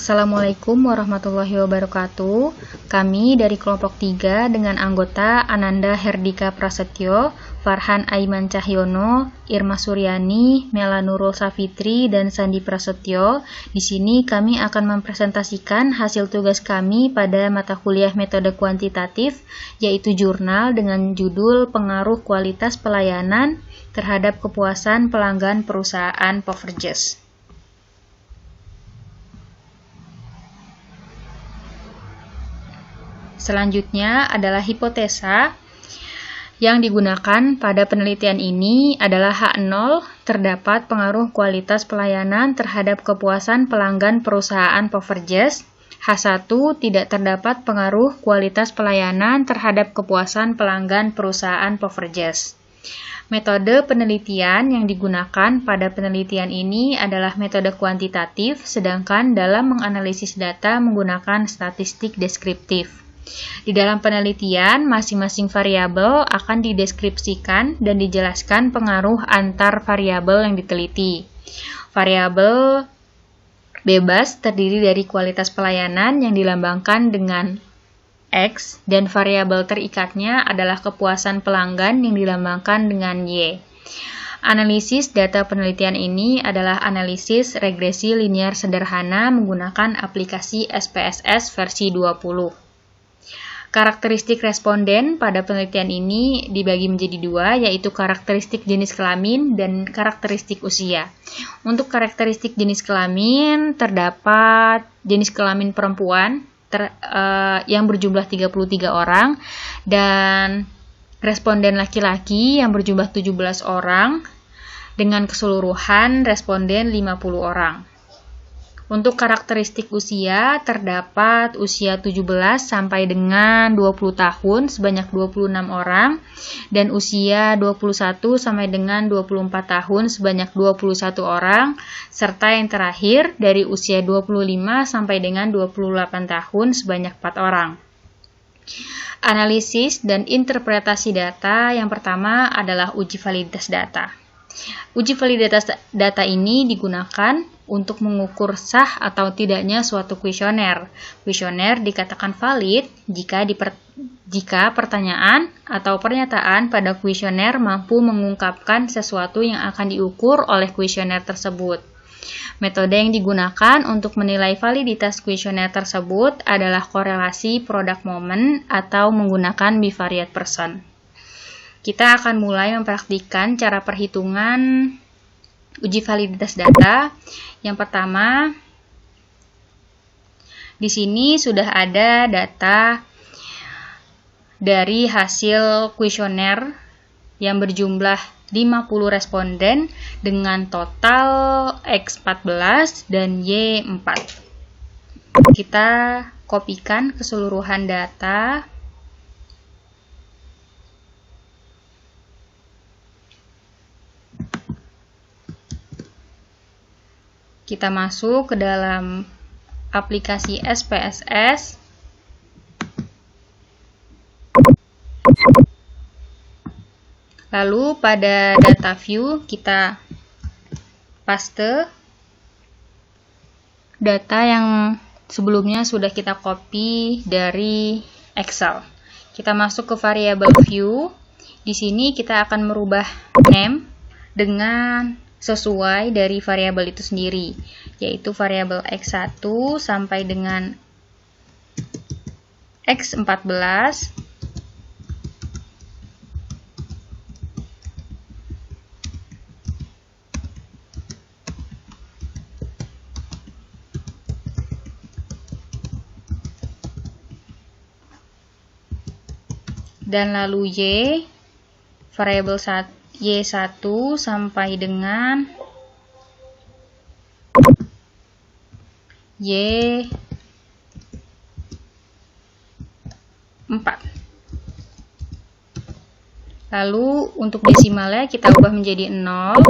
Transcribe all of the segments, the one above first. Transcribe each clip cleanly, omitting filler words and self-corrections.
Assalamualaikum warahmatullahi wabarakatuh. Kami dari kelompok 3 dengan anggota Ananda Herdika Prasetyo, Farhan Aiman Cahyono, Irma Suryani, Mela Nurul Safitri, dan Sandi Prasetyo. Di sini kami akan mempresentasikan hasil tugas kami pada mata kuliah metode kuantitatif, yaitu jurnal dengan judul Pengaruh Kualitas Pelayanan terhadap Kepuasan Pelanggan Perusahaan Poverjes. Selanjutnya adalah hipotesa yang digunakan pada penelitian ini adalah H0, terdapat pengaruh kualitas pelayanan terhadap kepuasan pelanggan perusahaan Poverjes. H1, tidak terdapat pengaruh kualitas pelayanan terhadap kepuasan pelanggan perusahaan Poverjes. Metode penelitian yang digunakan pada penelitian ini adalah metode kuantitatif, sedangkan dalam menganalisis data menggunakan statistik deskriptif. Di dalam penelitian, masing-masing variabel akan dideskripsikan dan dijelaskan pengaruh antar variabel yang diteliti. Variabel bebas terdiri dari kualitas pelayanan yang dilambangkan dengan X, dan variabel terikatnya adalah kepuasan pelanggan yang dilambangkan dengan Y. Analisis data penelitian ini adalah analisis regresi linear sederhana menggunakan aplikasi SPSS versi 20. Karakteristik responden pada penelitian ini dibagi menjadi dua, yaitu karakteristik jenis kelamin dan karakteristik usia. Untuk karakteristik jenis kelamin, terdapat jenis kelamin perempuan yang berjumlah 33 orang, dan responden laki-laki yang berjumlah 17 orang, dengan keseluruhan responden 50 orang. Untuk karakteristik usia, terdapat usia 17 sampai dengan 20 tahun sebanyak 26 orang, dan usia 21 sampai dengan 24 tahun sebanyak 21 orang, serta yang terakhir dari usia 25 sampai dengan 28 tahun sebanyak 4 orang. Analisis dan interpretasi data yang pertama adalah uji validitas data. Uji validitas data ini digunakan untuk mengukur sah atau tidaknya suatu kuesioner. Kuesioner dikatakan valid jika pertanyaan atau pernyataan pada kuesioner mampu mengungkapkan sesuatu yang akan diukur oleh kuesioner tersebut. Metode yang digunakan untuk menilai validitas kuesioner tersebut adalah korelasi product moment atau menggunakan bivariate person. Kita akan mulai mempraktikkan cara perhitungan uji validitas data. Yang pertama, di sini sudah ada data dari hasil kuesioner yang berjumlah 50 responden dengan total X14 dan Y4. Kita kopikan keseluruhan data. Kita masuk ke dalam aplikasi SPSS. Lalu pada data view kita paste data yang sebelumnya sudah kita copy dari Excel. Kita masuk ke variabel view. Di sini kita akan merubah name dengan sesuai dari variabel itu sendiri, yaitu variabel X1 sampai dengan X14. Dan lalu Y, variabel Y1 sampai dengan Y4. Lalu untuk desimalnya kita ubah menjadi 0.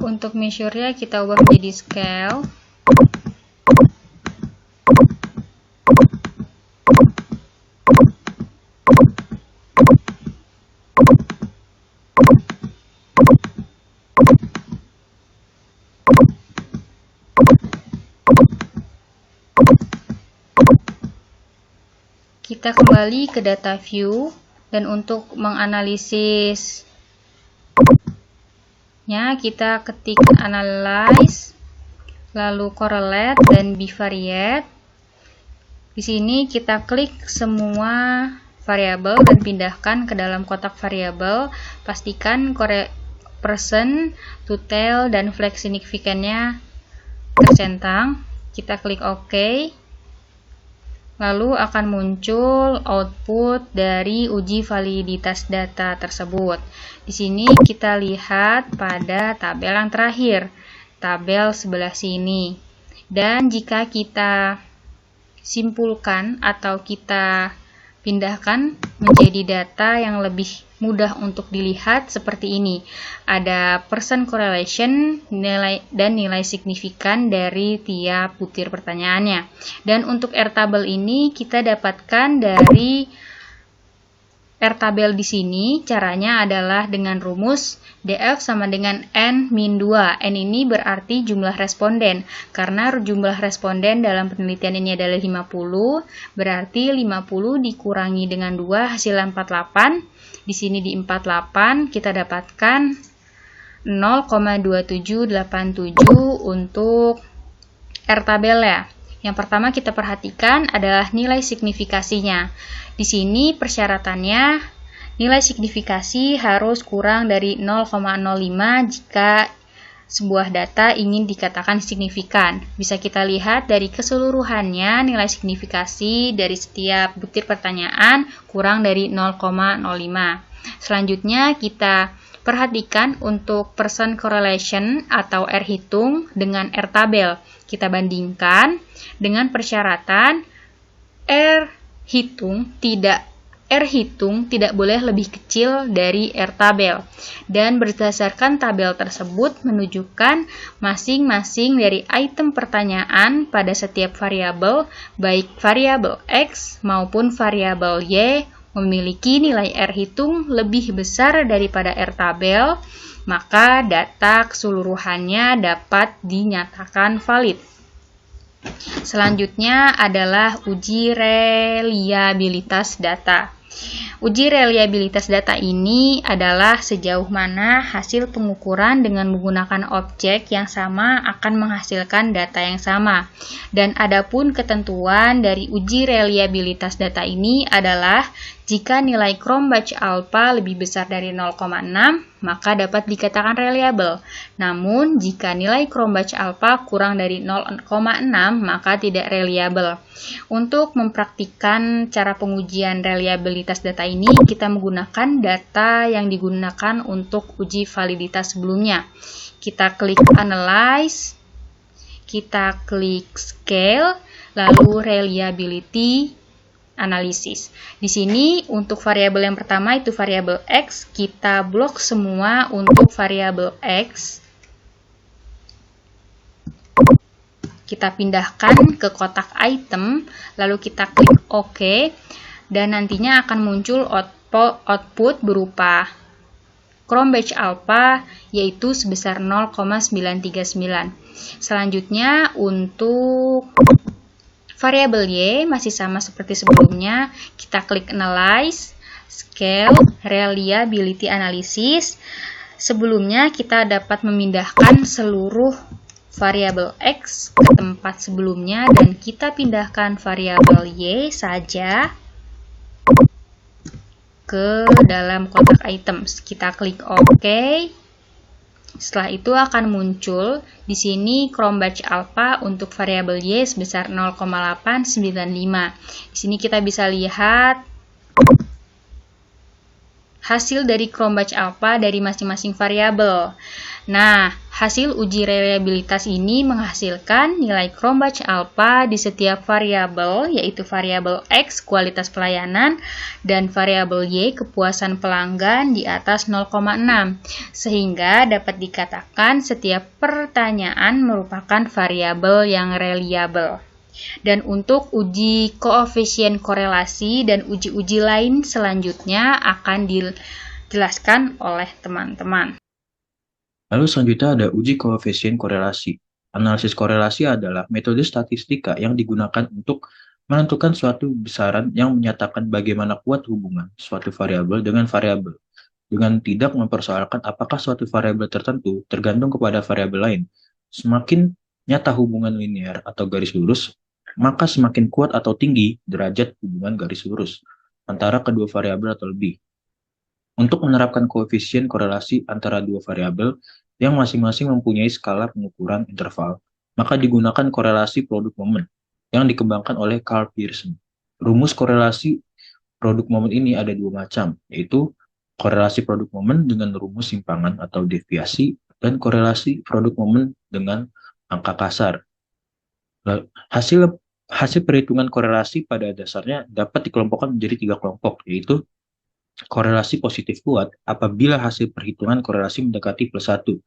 Untuk measure-nya kita ubah menjadi scale. Kita kembali ke data view, dan untuk menganalisis kita ketik analyze, lalu correlate dan bivariate. Di sini kita klik semua variabel dan pindahkan ke dalam kotak variabel. Pastikan percent, total, dan flag signifikannya tercentang. Kita klik OK. Lalu akan muncul output dari uji validitas data tersebut. Di sini kita lihat pada tabel yang terakhir, tabel sebelah sini. Dan jika kita simpulkan atau kita pindahkan menjadi data yang lebih mudah untuk dilihat seperti ini. Ada percent correlation dan nilai signifikan dari tiap butir pertanyaannya. Dan untuk Airtable ini kita dapatkan dari Airtable di sini. Caranya adalah dengan rumus DF sama dengan N-2. N ini berarti jumlah responden. Karena jumlah responden dalam penelitian ini adalah 50, berarti 50 dikurangi dengan 2 hasilnya 48. Di sini di 48 kita dapatkan 0,2787 untuk Airtable ya. Yang pertama kita perhatikan adalah nilai signifikasinya. Di sini persyaratannya nilai signifikasi harus kurang dari 0,05 jika sebuah data ingin dikatakan signifikan. Bisa kita lihat dari keseluruhannya nilai signifikasi dari setiap butir pertanyaan kurang dari 0,05. Selanjutnya kita perhatikan untuk percent correlation atau R hitung dengan Airtable. Kita bandingkan dengan persyaratan R hitung tidak boleh lebih kecil dari Airtable, dan berdasarkan tabel tersebut menunjukkan masing-masing dari item pertanyaan pada setiap variabel, baik variabel X maupun variabel Y, memiliki nilai R hitung lebih besar daripada Airtable, maka data keseluruhannya dapat dinyatakan valid. Selanjutnya adalah uji reliabilitas data. Uji reliabilitas data ini adalah sejauh mana hasil pengukuran dengan menggunakan objek yang sama akan menghasilkan data yang sama. Dan adapun ketentuan dari uji reliabilitas data ini adalah jika nilai Cronbach alpha lebih besar dari 0,6, maka dapat dikatakan reliable. Namun, jika nilai Cronbach alpha kurang dari 0,6, maka tidak reliable. Untuk mempraktikkan cara pengujian reliabilitas data ini, kita menggunakan data yang digunakan untuk uji validitas sebelumnya. Kita klik Analyze, kita klik Scale, lalu Reliability Analysis. Di sini untuk variabel yang pertama itu variabel X, kita blok semua untuk variabel X. Kita pindahkan ke kotak item, lalu kita klik OK, dan nantinya akan muncul output berupa Cronbach alpha, yaitu sebesar 0,939. Selanjutnya untuk variabel Y masih sama seperti sebelumnya, kita klik Analyze, Scale, Reliability Analysis. Sebelumnya kita dapat memindahkan seluruh variabel X ke tempat sebelumnya dan kita pindahkan variabel Y saja ke dalam kotak items. Kita klik OK. Setelah itu akan muncul di sini Cronbach alpha untuk variabel Y sebesar 0,895. Di sini kita bisa lihat hasil dari Cronbach alpha dari masing-masing variabel. Nah, hasil uji reliabilitas ini menghasilkan nilai Cronbach alpha di setiap variabel, yaitu variabel X kualitas pelayanan dan variabel Y kepuasan pelanggan di atas 0,6, sehingga dapat dikatakan setiap pertanyaan merupakan variabel yang reliable. Dan untuk uji koefisien korelasi dan uji-uji lain selanjutnya akan dijelaskan oleh teman-teman. Lalu selanjutnya ada uji koefisien korelasi. Analisis korelasi adalah metode statistika yang digunakan untuk menentukan suatu besaran yang menyatakan bagaimana kuat hubungan suatu variabel dengan variabel, dengan tidak mempersoalkan apakah suatu variabel tertentu tergantung kepada variabel lain. Semakin nyata hubungan linear atau garis lurus, maka semakin kuat atau tinggi derajat hubungan garis lurus antara kedua variabel atau lebih. Untuk menerapkan koefisien korelasi antara dua variabel yang masing-masing mempunyai skala pengukuran interval, maka digunakan korelasi produk momen yang dikembangkan oleh Carl Pearson. Rumus korelasi produk momen ini ada dua macam, yaitu korelasi produk momen dengan rumus simpangan atau deviasi, dan korelasi produk momen dengan angka kasar. Hasil perhitungan korelasi pada dasarnya dapat dikelompokkan menjadi tiga kelompok, yaitu korelasi positif kuat apabila hasil perhitungan korelasi mendekati +1.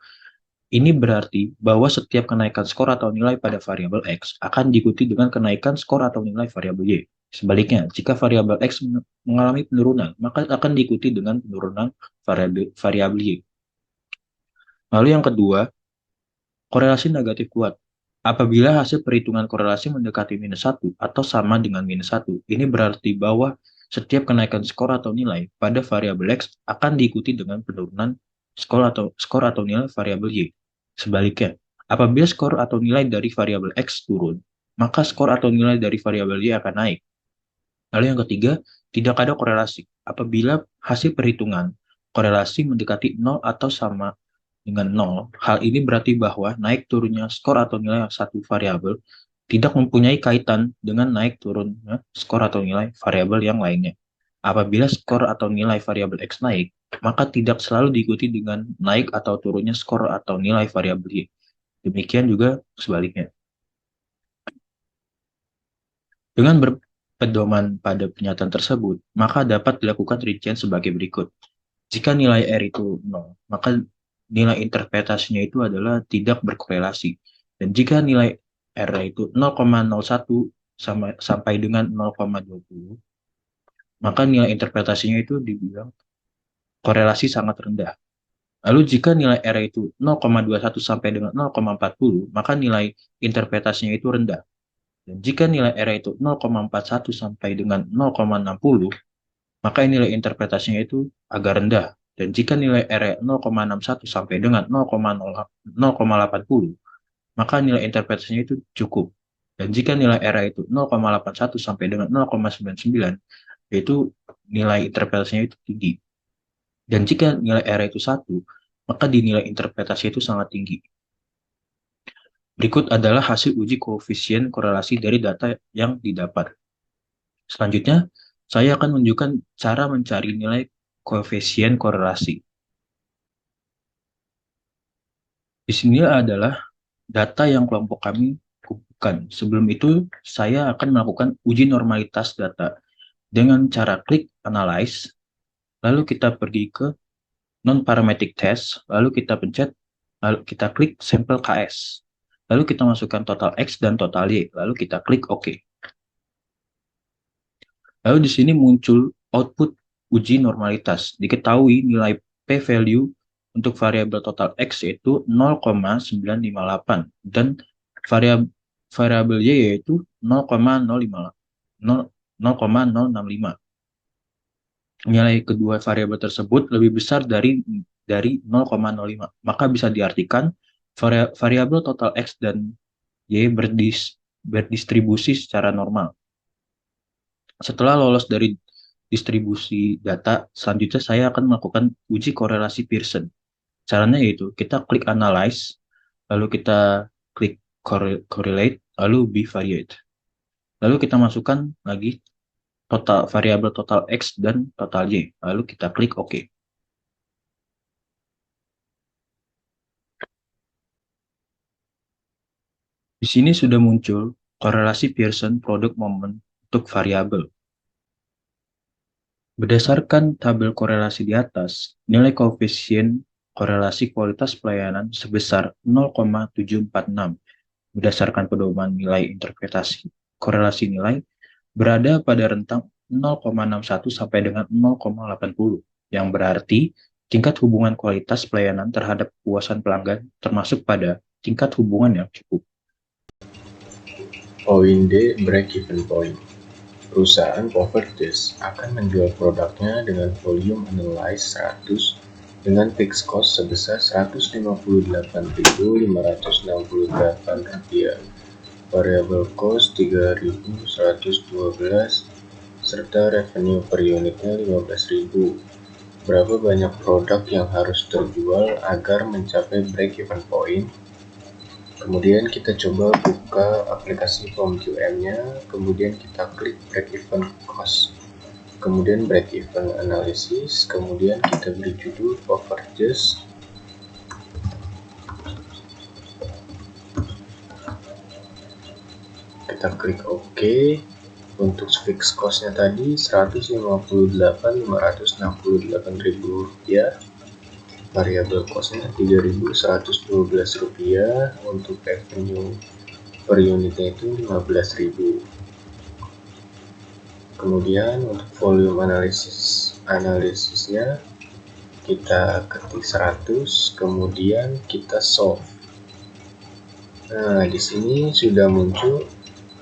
Ini berarti bahwa setiap kenaikan skor atau nilai pada variabel X akan diikuti dengan kenaikan skor atau nilai variabel Y. Sebaliknya, jika variabel X mengalami penurunan, maka akan diikuti dengan penurunan variabel Y. Lalu yang kedua, korelasi negatif kuat. Apabila hasil perhitungan korelasi mendekati -1 atau sama dengan -1, ini berarti bahwa setiap kenaikan skor atau nilai pada variabel X akan diikuti dengan penurunan skor atau nilai variabel Y. Sebaliknya, apabila skor atau nilai dari variabel X turun, maka skor atau nilai dari variabel Y akan naik. Lalu yang ketiga, tidak ada korelasi. Apabila hasil perhitungan korelasi mendekati 0 atau sama dengan 0, hal ini berarti bahwa naik turunnya skor atau nilai satu variabel tidak mempunyai kaitan dengan naik turunnya skor atau nilai variabel yang lainnya. Apabila skor atau nilai variabel X naik, maka tidak selalu diikuti dengan naik atau turunnya skor atau nilai variabel Y. Demikian juga sebaliknya. Dengan berpedoman pada pernyataan tersebut, maka dapat dilakukan rincian sebagai berikut. Jika nilai R itu 0, maka nilai interpretasinya itu adalah tidak berkorelasi. Dan jika nilai R itu 0,01 sampai dengan 0,20, maka nilai interpretasinya itu dibilang korelasi sangat rendah. Lalu jika nilai R itu 0,21 sampai dengan 0,40, maka nilai interpretasinya itu rendah. Dan jika nilai R itu 0,41 sampai dengan 0,60, maka nilai interpretasinya itu agak rendah. Dan jika nilai R 0,61 sampai dengan 0,80, maka nilai interpretasinya itu cukup. Dan jika nilai R itu 0,81 sampai dengan 0,99, yaitu nilai interpretasinya itu tinggi. Dan jika nilai R itu 1, maka dinilai interpretasi itu sangat tinggi. Berikut adalah hasil uji koefisien korelasi dari data yang didapat. Selanjutnya, saya akan menunjukkan cara mencari nilai koefisien korelasi. Di sini adalah data yang kelompok kami kumpulkan. Sebelum itu, saya akan melakukan uji normalitas data dengan cara klik Analyze, lalu kita pergi ke Non-Parametric Test, lalu kita pencet, lalu kita klik Sampel KS. Lalu kita masukkan total X dan total Y, lalu kita klik OK. Lalu di sini muncul output uji normalitas. Diketahui nilai p-value untuk variabel total X yaitu 0,958 dan variabel Y yaitu 0,065. Nilai kedua variabel tersebut lebih besar dari 0,05. Maka bisa diartikan variabel total X dan Y berdistribusi secara normal. Setelah lolos dari distribusi data, selanjutnya saya akan melakukan uji korelasi Pearson. Caranya yaitu kita klik Analyze, lalu kita klik Correlate, lalu Bivariate. Lalu kita masukkan lagi variabel total X dan total Y. Lalu kita klik OK. Di sini sudah muncul korelasi Pearson product moment untuk variabel. Berdasarkan tabel korelasi di atas, nilai koefisien korelasi kualitas pelayanan sebesar 0,746. Berdasarkan pedoman nilai interpretasi korelasi nilai berada pada rentang 0,61 sampai dengan 0,80, yang berarti tingkat hubungan kualitas pelayanan terhadap kepuasan pelanggan termasuk pada tingkat hubungan yang cukup. Poin D, break-even point. Perusahaan Poverties akan menjual produknya dengan volume analyze 100 dengan fixed cost sebesar Rp158.568, variable cost 3.112, serta revenue per unitnya 15.000. Berapa banyak produk yang harus terjual agar mencapai break-even point? Kemudian kita coba buka aplikasi POMQM-nya, kemudian kita klik break-even cost, kemudian break-even analysis, kemudian kita beri judul Poverties. Kita klik OK. Untuk fixed cost-nya tadi Rp158.568.000, variable cost-nya Rp3.112, untuk revenue per unitnya itu 15.000. Kemudian untuk volume analisisnya kita ketik 100, kemudian kita solve. Nah, di sini sudah muncul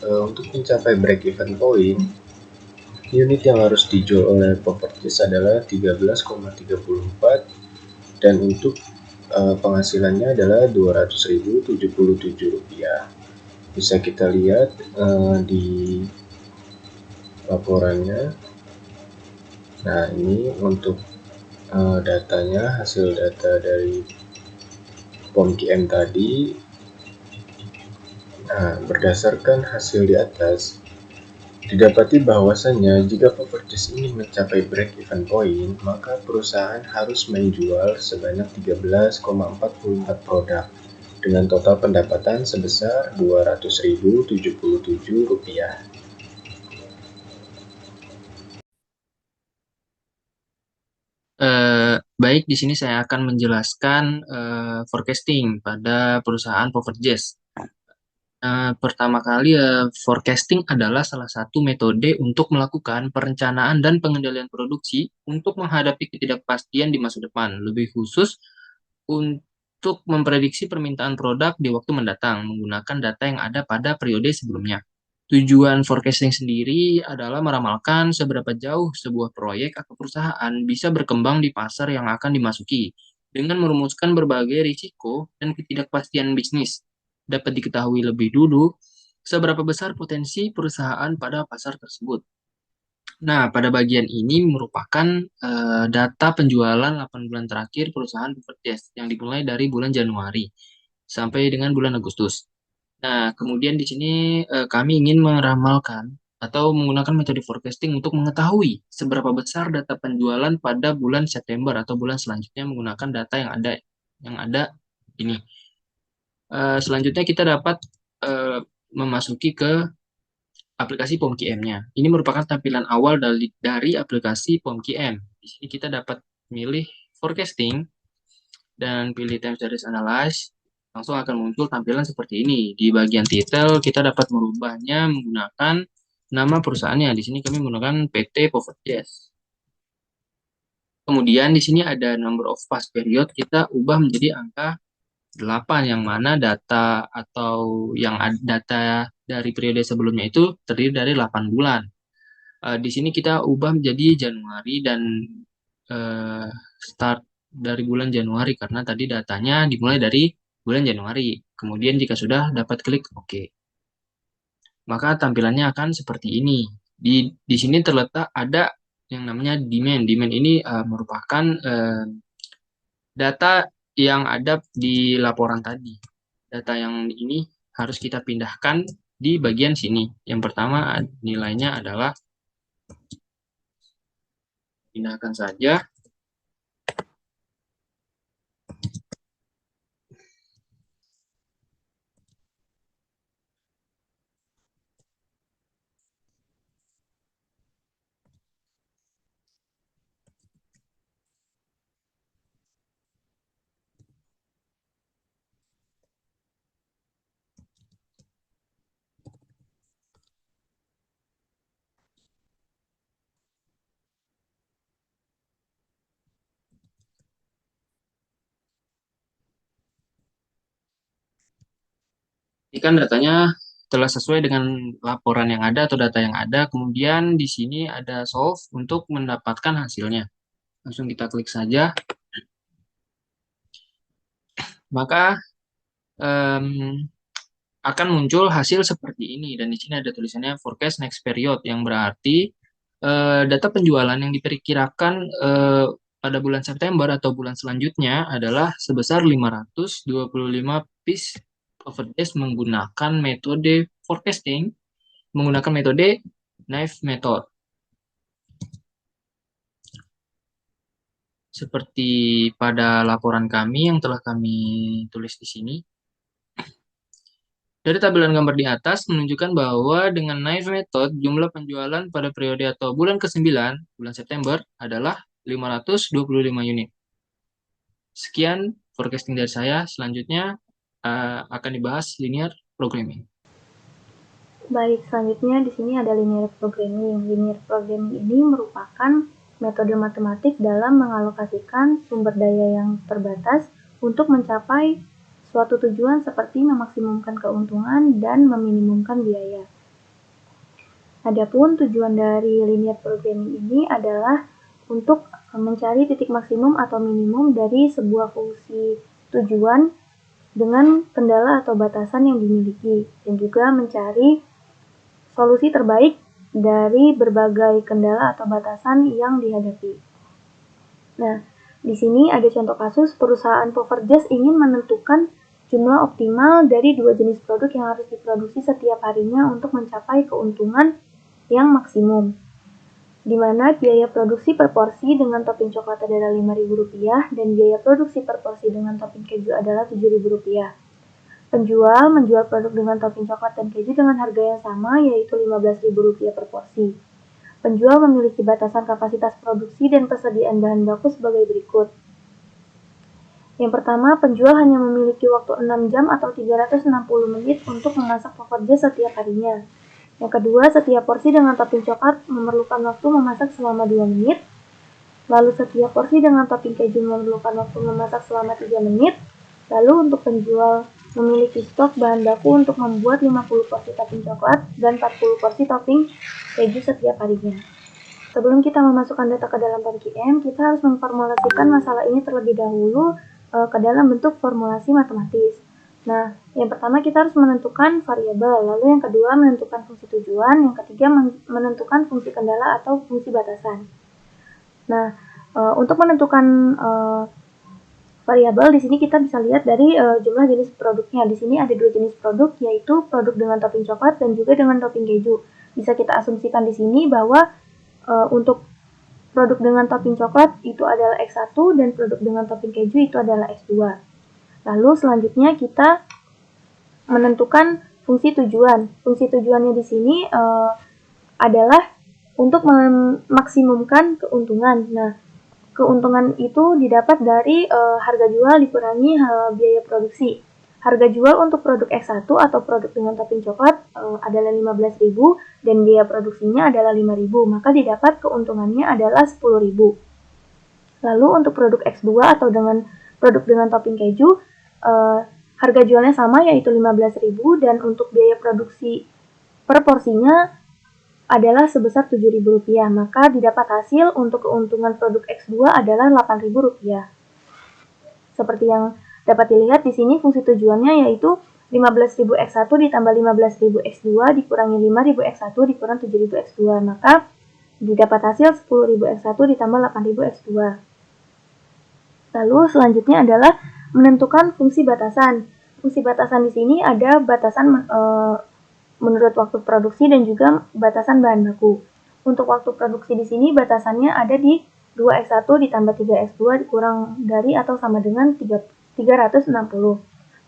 untuk mencapai break even point, unit yang harus dijual oleh Poverties adalah 13,34, dan untuk penghasilannya adalah Rp200.077. Bisa kita lihat di laporannya. Nah, ini untuk datanya, hasil data dari POMQM tadi. Nah, berdasarkan hasil di atas, didapati bahwasannya jika Poverties ingin mencapai break-even point, maka perusahaan harus menjual sebanyak 13,44 produk dengan total pendapatan sebesar Rp200.077. Baik, di sini saya akan menjelaskan forecasting pada perusahaan Poverties. Pertama kali, forecasting adalah salah satu metode untuk melakukan perencanaan dan pengendalian produksi untuk menghadapi ketidakpastian di masa depan, lebih khusus untuk memprediksi permintaan produk di waktu mendatang menggunakan data yang ada pada periode sebelumnya. Tujuan forecasting sendiri adalah meramalkan seberapa jauh sebuah proyek atau perusahaan bisa berkembang di pasar yang akan dimasuki, dengan merumuskan berbagai risiko dan ketidakpastian bisnis. Dapat diketahui lebih dulu seberapa besar potensi perusahaan pada pasar tersebut. Nah, pada bagian ini merupakan data penjualan 8 bulan terakhir perusahaan Poverties yang dimulai dari bulan Januari sampai dengan bulan Agustus. Nah, kemudian di sini kami ingin meramalkan atau menggunakan metode forecasting untuk mengetahui seberapa besar data penjualan pada bulan September atau bulan selanjutnya menggunakan data yang ada ini. Selanjutnya kita dapat memasuki ke aplikasi POMQM-nya. Ini merupakan tampilan awal dari aplikasi POMQM. Di sini kita dapat milih forecasting dan pilih time series analyze. Langsung akan muncul tampilan seperti ini. Di bagian title kita dapat merubahnya menggunakan nama perusahaannya. Di sini kami menggunakan PT Poverties. Kemudian di sini ada number of past period, kita ubah menjadi angka 8, yang mana data atau yang data dari periode sebelumnya itu terdiri dari 8 bulan. Di sini kita ubah menjadi Januari dan start dari bulan Januari karena tadi datanya dimulai dari bulan Januari. Kemudian jika sudah dapat klik OK. Maka tampilannya akan seperti ini. Di sini terletak ada yang namanya demand. Demand ini merupakan data yang ada di laporan tadi. Data yang ini harus kita pindahkan di bagian sini. Yang pertama nilainya adalah Pindahkan saja. Ini kan datanya telah sesuai dengan laporan yang ada atau data yang ada. Kemudian di sini ada solve untuk mendapatkan hasilnya. Langsung kita klik saja. Maka akan muncul hasil seperti ini. Dan di sini ada tulisannya forecast next period, yang berarti data penjualan yang diperkirakan pada bulan September atau bulan selanjutnya adalah sebesar 525 piece overdress menggunakan metode forecasting, menggunakan metode knife method. Seperti pada laporan kami yang telah kami tulis di sini. Dari tampilan gambar di atas menunjukkan bahwa dengan knife method, jumlah penjualan pada periode atau bulan ke-9, bulan September, adalah 525 unit. Sekian forecasting dari saya. Selanjutnya akan dibahas linear programming. Baik, selanjutnya di sini ada linear programming. Linear programming ini merupakan metode matematik dalam mengalokasikan sumber daya yang terbatas untuk mencapai suatu tujuan seperti memaksimumkan keuntungan dan meminimumkan biaya. Adapun tujuan dari linear programming ini adalah untuk mencari titik maksimum atau minimum dari sebuah fungsi tujuan dengan kendala atau batasan yang dimiliki, dan juga mencari solusi terbaik dari berbagai kendala atau batasan yang dihadapi. Nah, di sini ada contoh kasus perusahaan Powerjazz ingin menentukan jumlah optimal dari 2 jenis produk yang harus diproduksi setiap harinya untuk mencapai keuntungan yang maksimum, di mana biaya produksi per porsi dengan topping coklat adalah Rp5.000 dan biaya produksi per porsi dengan topping keju adalah Rp7.000. Penjual menjual produk dengan topping coklat dan keju dengan harga yang sama, yaitu Rp15.000 per porsi. Penjual memiliki batasan kapasitas produksi dan persediaan bahan baku sebagai berikut. Yang pertama, penjual hanya memiliki waktu 6 jam atau 360 menit untuk memasak Powerjazz setiap harinya. Yang kedua, setiap porsi dengan topping coklat memerlukan waktu memasak selama 2 menit. Lalu setiap porsi dengan topping keju memerlukan waktu memasak selama 3 menit. Lalu untuk penjual memiliki stok bahan baku untuk membuat 50 porsi topping coklat dan 40 porsi topping keju setiap harinya. Sebelum kita memasukkan data ke dalam PMQM, kita harus memformulasikan masalah ini terlebih dahulu ke dalam bentuk formulasi matematis. Nah, yang pertama kita harus menentukan variabel, lalu yang kedua menentukan fungsi tujuan, yang ketiga menentukan fungsi kendala atau fungsi batasan. Nah, untuk menentukan variabel di sini kita bisa lihat dari jumlah jenis produknya. Di sini ada 2 jenis produk, yaitu produk dengan topping coklat dan juga dengan topping keju. Bisa kita asumsikan di sini bahwa untuk produk dengan topping coklat itu adalah X1 dan produk dengan topping keju itu adalah X2. Lalu selanjutnya kita menentukan fungsi tujuan. Fungsi tujuannya di sini adalah untuk memaksimumkan keuntungan. Nah, keuntungan itu didapat dari harga jual dikurangi biaya produksi. Harga jual untuk produk X1 atau produk dengan topping coklat adalah Rp15.000 dan biaya produksinya adalah Rp5.000, maka didapat keuntungannya adalah Rp10.000. Lalu untuk produk X2 atau dengan produk dengan topping keju, harga jualnya sama yaitu Rp15.000 dan untuk biaya produksi per porsinya adalah sebesar Rp7.000, maka didapat hasil untuk keuntungan produk X2 adalah Rp8.000. Seperti yang dapat dilihat di sini fungsi tujuannya yaitu 15.000 X1 ditambah 15.000 X2 dikurangi 5.000 X1 dikurang 7.000 X2, maka didapat hasil 10.000 X1 ditambah 8.000 X2. Lalu selanjutnya adalah menentukan fungsi batasan. Fungsi batasan di sini ada batasan menurut waktu produksi dan juga batasan bahan baku. Untuk waktu produksi di sini batasannya ada di 2x1 ditambah 3x2 kurang dari atau sama dengan 360.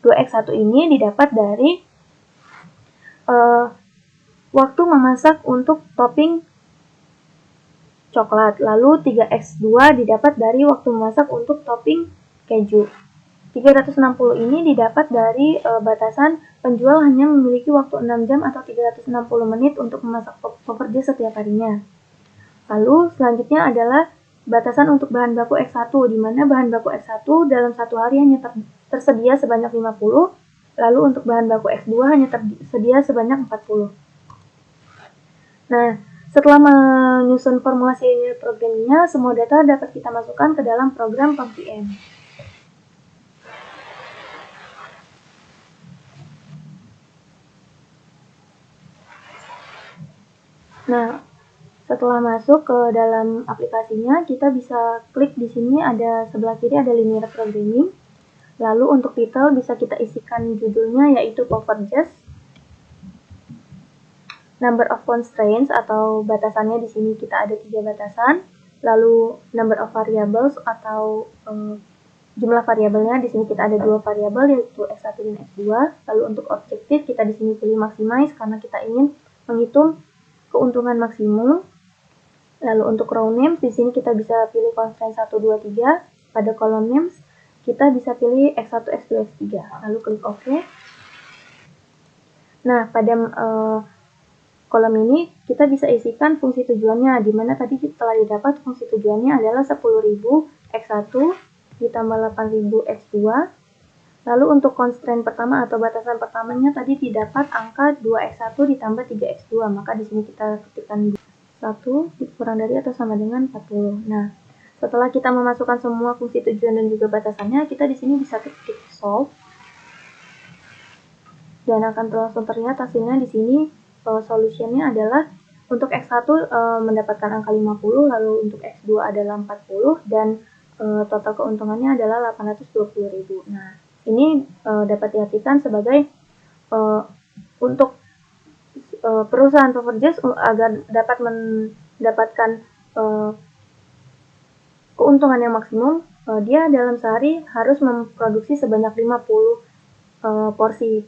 2x1 ini didapat dari waktu memasak untuk topping coklat. Lalu 3x2 didapat dari waktu memasak untuk topping keju. 360 ini didapat dari batasan penjual hanya memiliki waktu 6 jam atau 360 menit untuk memasak poffertjes setiap harinya. Lalu selanjutnya adalah batasan untuk bahan baku X1, di mana bahan baku X1 dalam satu hari hanya tersedia sebanyak 50, lalu untuk bahan baku X2 hanya tersedia sebanyak 40. Nah, setelah menyusun formulasi linear programmingnya, semua data dapat kita masukkan ke dalam program POM-VM. Nah, setelah masuk ke dalam aplikasinya, kita bisa klik di sini, ada sebelah kiri ada linear programming. Lalu untuk title bisa kita isikan judulnya yaitu poffertjes. Number of constraints atau batasannya di sini kita ada 3 batasan. Lalu number of variables atau jumlah variabelnya di sini kita ada 2 variabel yaitu X1 dan X2. Lalu untuk objektif kita di sini pilih maximize karena kita ingin menghitung keuntungan maksimum. Lalu untuk row names di sini kita bisa pilih constraint 1, 2, 3. Pada column names kita bisa pilih X1, X2, X3. Lalu klik OK. Nah, pada kolom ini kita bisa isikan fungsi tujuannya, di mana tadi telah didapat fungsi tujuannya adalah 10.000 X1 ditambah 8.000 X2. Lalu untuk constraint pertama atau batasan pertamanya tadi didapat angka 2x1 ditambah 3x2, maka di sini kita ketikkan 1 kurang dari atau sama dengan 40. Nah, setelah kita memasukkan semua fungsi tujuan dan juga batasannya, kita di sini bisa ketik solve dan akan langsung terlihat hasilnya di sini. Solusinya adalah untuk X1 mendapatkan angka 50, lalu untuk X2 adalah 40 dan total keuntungannya adalah 820.000. Nah, ini dapat diartikan sebagai untuk perusahaan poffertjes agar dapat mendapatkan keuntungan yang maksimum, dia dalam sehari harus memproduksi sebanyak 50 porsi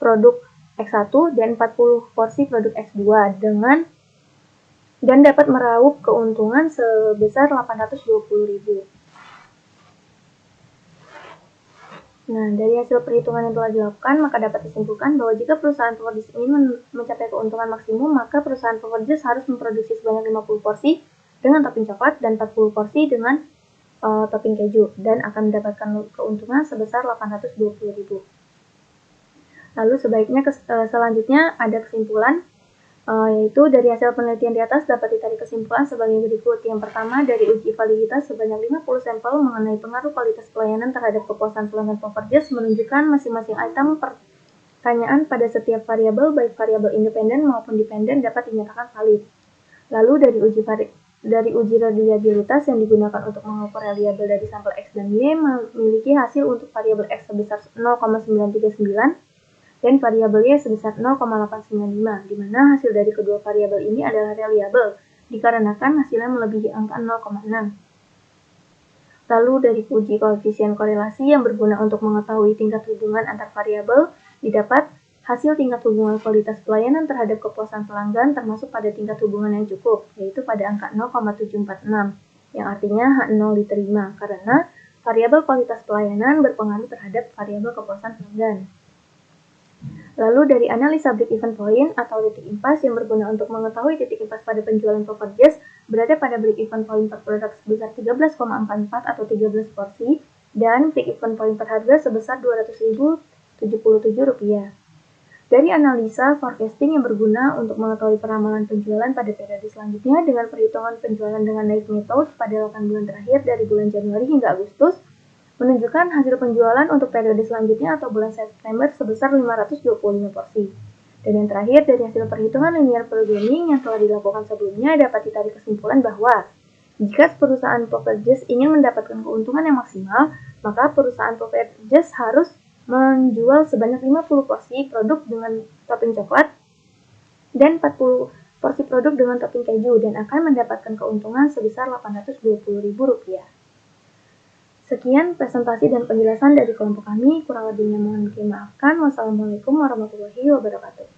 produk X1 dan 40 porsi produk X2 dan dapat meraup keuntungan sebesar 820.000. Nah, dari hasil perhitungan yang telah dilakukan, maka dapat disimpulkan bahwa jika perusahaan poffertjes ingin mencapai keuntungan maksimum, maka perusahaan poffertjes harus memproduksi sebanyak 50 porsi dengan topping coklat dan 40 porsi dengan topping keju dan akan mendapatkan keuntungan sebesar 820.000. Lalu sebaiknya selanjutnya ada kesimpulan, yaitu dari hasil penelitian di atas dapat ditarik kesimpulan sebagai berikut. Yang pertama, dari uji validitas sebanyak 50 sampel mengenai pengaruh kualitas pelayanan terhadap kepuasan pelanggan poffertjes menunjukkan masing-masing item pertanyaan pada setiap variabel, baik variabel independen maupun dependen, dapat dinyatakan valid. Lalu dari uji reliabilitas yang digunakan untuk mengukur reliabel dari sampel X dan Y memiliki hasil untuk variabel X sebesar 0,939 dan variabel Y sebesar 0,895, di mana hasil dari kedua variabel ini adalah reliable, dikarenakan hasilnya melebihi angka 0,6. Lalu dari uji koefisien korelasi yang berguna untuk mengetahui tingkat hubungan antar variabel, didapat hasil tingkat hubungan kualitas pelayanan terhadap kepuasan pelanggan termasuk pada tingkat hubungan yang cukup, yaitu pada angka 0,746, yang artinya H0 diterima, karena variabel kualitas pelayanan berpengaruh terhadap variabel kepuasan pelanggan. Lalu dari analisa break-even point atau titik impas yang berguna untuk mengetahui titik impas pada penjualan poffertjes berada pada break-even point per produk sebesar 13,44 atau 13 porsi dan break-even point per harga sebesar Rp200.077. Dari analisa forecasting yang berguna untuk mengetahui peramalan penjualan pada periode selanjutnya dengan perhitungan penjualan dengan naik method pada 8 bulan terakhir dari bulan Januari hingga Agustus, menunjukkan hasil penjualan untuk periode selanjutnya atau bulan September sebesar 525 porsi. Dan yang terakhir, dari hasil perhitungan linear programming yang telah dilakukan sebelumnya dapat ditarik kesimpulan bahwa jika perusahaan poffertjes ingin mendapatkan keuntungan yang maksimal, maka perusahaan poffertjes harus menjual sebanyak 50 porsi produk dengan topping coklat dan 40 porsi produk dengan topping keju dan akan mendapatkan keuntungan sebesar Rp820.000. Sekian presentasi dan penjelasan dari kelompok kami, kurang lebihnya mohon dimaafkan. Wassalamualaikum warahmatullahi wabarakatuh.